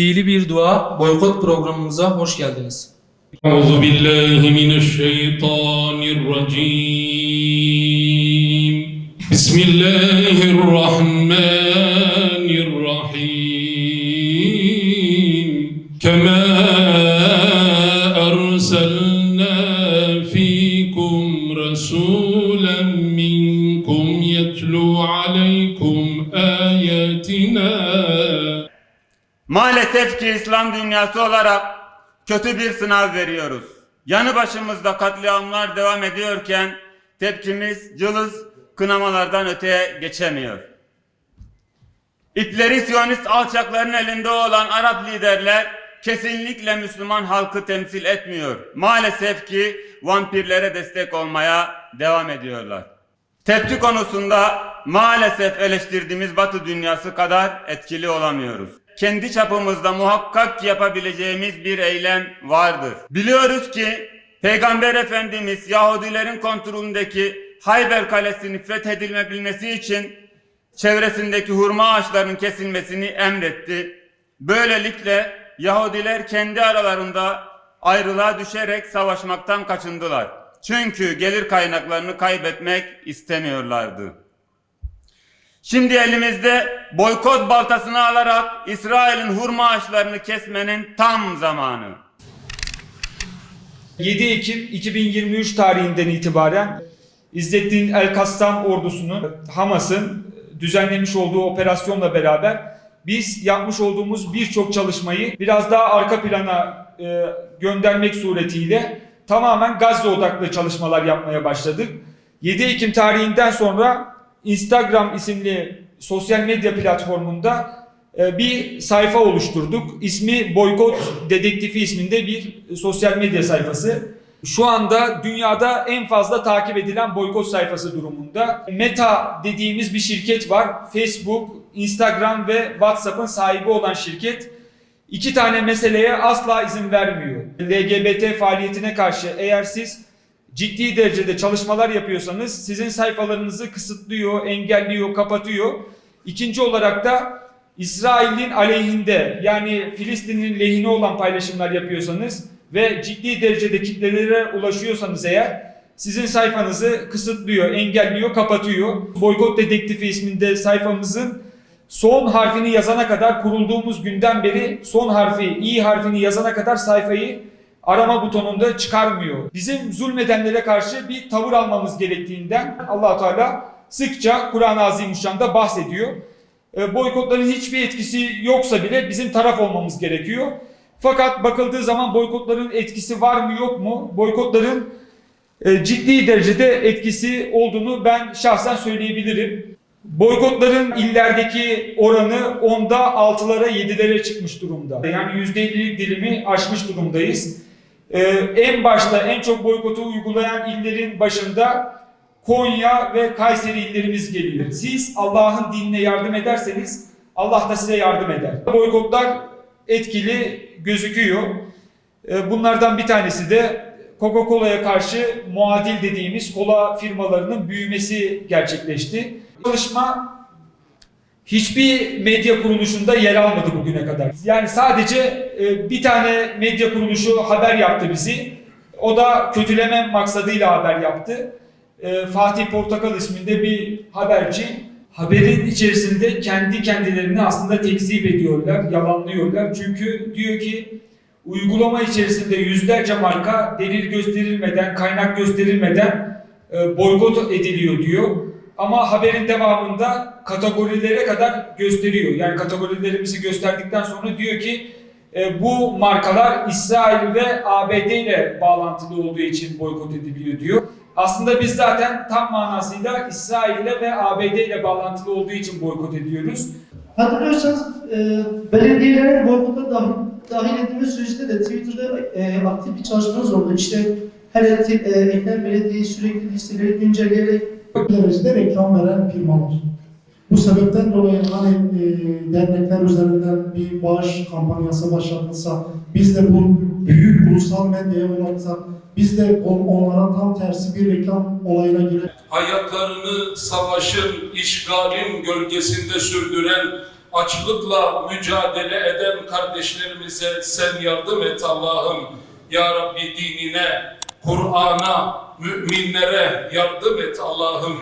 Fiili bir dua boykot programımıza hoş geldiniz. Euzubillahimineşşeytanirracim. Bismillahirrahmanirrahim. Kema erselna fikum rasulen minkum yetlu aleykum ayatina. Maalesef ki İslam dünyası olarak kötü bir sınav veriyoruz. Yanı başımızda katliamlar devam ediyorken tepkimiz cılız kınamalardan öteye geçemiyor. İpleri Siyonist alçakların elinde olan Arap liderler kesinlikle Müslüman halkı temsil etmiyor. Maalesef ki vampirlere destek olmaya devam ediyorlar. Tepki konusunda maalesef eleştirdiğimiz Batı dünyası kadar etkili olamıyoruz. Kendi çapımızda muhakkak yapabileceğimiz bir eylem vardır. Biliyoruz ki Peygamber Efendimiz Yahudilerin kontrolündeki Hayber Kalesi'nin fethedilmebilmesi için çevresindeki hurma ağaçlarının kesilmesini emretti. Böylelikle Yahudiler kendi aralarında ayrılığa düşerek savaşmaktan kaçındılar. Çünkü gelir kaynaklarını kaybetmek istemiyorlardı. Şimdi elimizde boykot baltasını alarak İsrail'in hurma ağaçlarını kesmenin tam zamanı. 7 Ekim 2023 tarihinden itibaren İzzettin El-Kassam ordusunun Hamas'ın düzenlemiş olduğu operasyonla beraber biz yapmış olduğumuz birçok çalışmayı biraz daha arka plana göndermek suretiyle tamamen Gazze odaklı çalışmalar yapmaya başladık. 7 Ekim tarihinden sonra Instagram isimli sosyal medya platformunda bir sayfa oluşturduk. İsmi Boykot Dedektifi isminde bir sosyal medya sayfası. Şu anda dünyada en fazla takip edilen boykot sayfası durumunda. Meta dediğimiz bir şirket var. Facebook, Instagram ve WhatsApp'ın sahibi olan şirket. 2 tane meseleye asla izin vermiyor. LGBT faaliyetine karşı eğer siz ciddi derecede çalışmalar yapıyorsanız sizin sayfalarınızı kısıtlıyor, engelliyor, kapatıyor. İkinci olarak da İsrail'in aleyhinde yani Filistin'in lehine olan paylaşımlar yapıyorsanız ve ciddi derecede kitlelere ulaşıyorsanız eğer sizin sayfanızı kısıtlıyor, engelliyor, kapatıyor. Boykot Dedektifi isminde sayfamızın son harfini yazana kadar kurulduğumuz günden beri son harfi, i harfini yazana kadar sayfayı arama butonunda çıkarmıyor. Bizim zulmedenlere karşı bir tavır almamız gerektiğinden Allah-u Teala sıkça Kur'an-ı Azimüşşan'da bahsediyor. Boykotların hiçbir etkisi yoksa bile bizim taraf olmamız gerekiyor. Fakat bakıldığı zaman boykotların etkisi var mı yok mu? Boykotların ciddi derecede etkisi olduğunu ben şahsen söyleyebilirim. Boykotların illerdeki oranı 10'da 6'lara 7'lere çıkmış durumda. Yani %50'lik dilimi aşmış durumdayız. En başta en çok boykotu uygulayan illerin başında Konya ve Kayseri illerimiz geliyor. Siz Allah'ın dinine yardım ederseniz Allah da size yardım eder. Boykotlar etkili gözüküyor. Bunlardan bir tanesi de Coca-Cola'ya karşı muadil dediğimiz kola firmalarının büyümesi gerçekleşti. Çalışma hiçbir medya kuruluşunda yer almadı bugüne kadar. Yani sadece bir tane medya kuruluşu haber yaptı bizi. O da kötüleme maksadıyla haber yaptı. Fatih Portakal isminde bir haberci. Haberin içerisinde kendi kendilerini aslında tekzip ediyorlar, yalanlıyorlar. Çünkü diyor ki uygulama içerisinde yüzlerce marka delil gösterilmeden, kaynak gösterilmeden boykot ediliyor diyor. Ama haberin devamında kategorilere kadar gösteriyor. Yani kategorilerimizi gösterdikten sonra diyor ki bu markalar İsrail ve ABD ile bağlantılı olduğu için boykot ediliyor diyor. Aslında biz zaten tam manasıyla İsrail ile ve ABD ile bağlantılı olduğu için boykot ediyoruz. Hatırlıyorsanız belediyelerin boykota dahil edilme sürecinde de Twitter'da aktif bir çalışmanız oldu. İşte her Eklem Belediye'yi sürekli listeleri güncelleyerek derecede reklam veren firmalar. Bu sebepten dolayı hani dernekler üzerinden bir bağış kampanyası başlatılsa, biz de bu büyük ulusal medyaya ulaşsak, biz de onlara tam tersi bir reklam olayına girer. Hayatlarını savaşın, işgalin gölgesinde sürdüren açlıkla mücadele eden kardeşlerimize sen yardım et Allah'ım. Ya Rabbi dinine, Kur'an'a, müminlere yardım et Allah'ım.